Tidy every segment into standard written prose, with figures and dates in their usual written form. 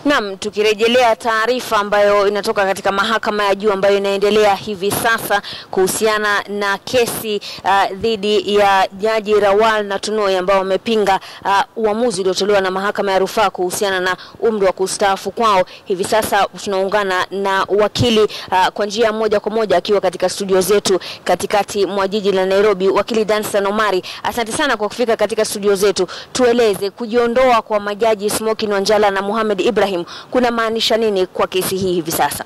Naam, tukirejelea taarifa ambayo inatoka katika mahakama ya juu ambayo inaendelea hivi sasa kuhusiana na kesi dhidi ya Jaji Rawal na Tunoy ambao wamepinga uamuzi uliotolewa na mahakama ya rufaa kuhusiana na umri wa kustaafu kwao. Hivi sasa tunaungana na wakili kwa njia moja kwa moja akiwa katika studio zetu katikati mwa jiji la Nairobi, wakili Danstan Omari. Asante sana kwa kufika katika studio zetu. Tueleze kujiondoa kwa majaji Smokin Wanjala na Mohamed Ibrahim kuna maanisha nini kwa kesi hii hivi sasa?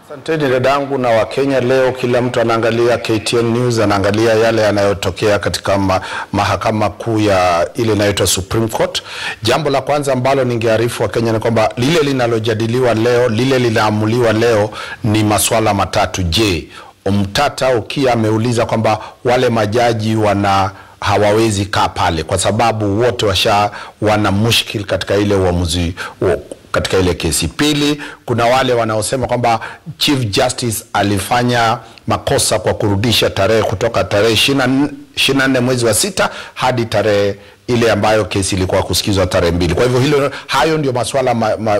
Asanteni dadangu na Wakenya. Leo kila mtu anaangalia KTN News, anaangalia yale yanayotokea katika mahakama kuu ya ile inaitwa Supreme Court. Jambo la kwanza ambalo ningearifu Wakenya ni kwamba lile linalojadiliwa leo, lile linaamuliwa leo ni masuala matatu. Je, Omtata Okiya ameuliza kwamba wale majaji hawawezi kaa pale kwa sababu wote wana mushkil katika ile uamuzi katika ile kesi. Pili, kuna wale wanaosema kwamba Chief Justice alifanya makosa kwa kurudisha tarehe kutoka tarehe 24 mwezi wa 6 hadi tarehe ile ambayo kesi ilikuwa kusikizwa tarehe 2. Kwa hivyo hayo ndio masuala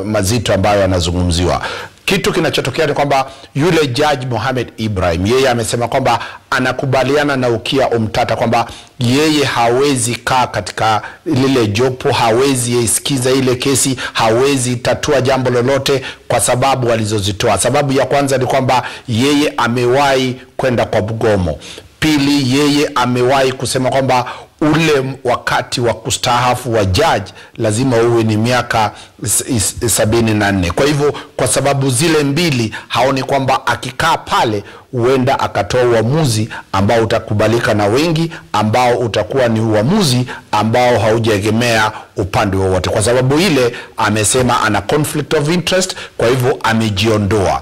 mazito ambayo yanazungumziwa. Kitu kinachotokea ni kwamba yule Judge Mohamed Ibrahim yeye amesema kwamba anakubaliana na Okiya Omtata kwamba yeye hawezi kaa katika lile jopo, hawezi isikiza ile kesi, hawezi tatua jambo lolote kwa sababu walizozitoa. Sababu ya kwanza ni kwamba yeye amewahi kwenda kwa mgomo. Pili, yeye amewahi kusema kwamba ule wakati wa kustaafu wa judge lazima uwe ni miaka 74. Kwa hivyo kwa sababu zile mbili haoni kwamba akikaa pale huenda akatoa uamuzi ambao utakubalika na wengi, ambao utakuwa ni uamuzi ambao haujaegemea upande wowote. Kwa sababu ile amesema ana conflict of interest, kwa hivyo amejiondoa.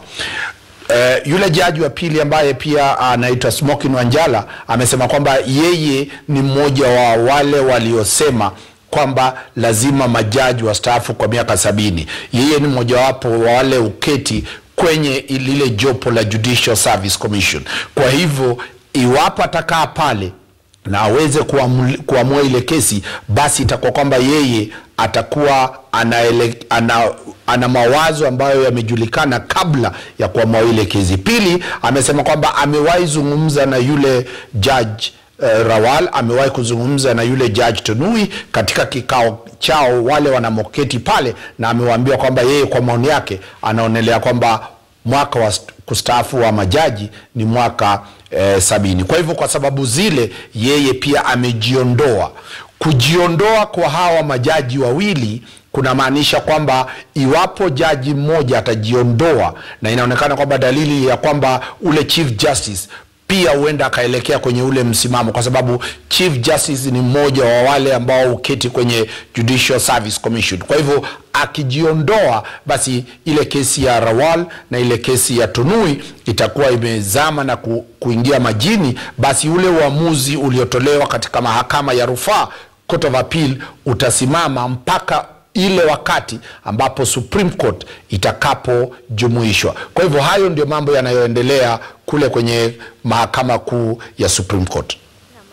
Yule jaji wa pili ambaye pia anaitwa Smokin Wanjala amesema kwamba yeye ni mmoja wa wale waliosema kwamba lazima majaji wastaafu kwa miaka 70. Yeye ni mmoja wapo wa wale uketi kwenye lile jopo la Judicial Service Commission. Kwa hivyo iwapo atakaa pale na aweze kuamua ile kesi, basi itakuwa kwamba yeye atakuwa ana mawazo ambayo yamejulikana kabla ya kuamua ile kesi. Pili, amesema kwamba amewahi zungumza na yule Judge Rawal, amewahi kuzungumza na yule Judge Tunoy katika kikao chao wale wanamoketi pale, na amewaambia kwamba yeye kwa maoni yake anaonelea kwamba mwaka wa kustaafu wa majaji ni mwaka 70. Kwa hivyo kwa sababu zile yeye pia amejiondoa. Kujiondoa kwa hawa majaji wawili kuna maanisha kwamba iwapo jaji mmoja atajiondoa, na inaonekana kwamba dalili ya kwamba ule Chief Justice pia huenda akaelekea kwenye ule msimamo, kwa sababu Chief Justice ni mmoja wa wale ambao uketi kwenye Judicial Service Commission. Kwa hivyo akijiondoa, basi ile kesi ya Rawal na ile kesi ya Tunoy itakuwa imezama na kuingia majini. Basi ule uamuzi uliotolewa katika mahakama ya rufaa, Court of Appeal, utasimama mpaka ile wakati ambapo Supreme Court itakapojumuishwa. Kwa hivyo hayo ndio mambo yanayoendelea kule kwenye mahakama kuu ya Supreme Court.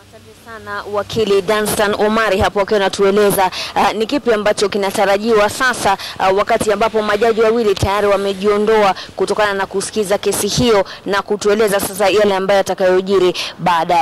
Asante sana wakili Danstan Omari hapo akiwa anatueleza ni kipi ambacho kinatarajiwa sasa wakati ambapo majaji wawili tayari wamejiondoa kutokana na kusikiza kesi hiyo, na kutueleza sasa yale ambayo atakayojiri baadaye.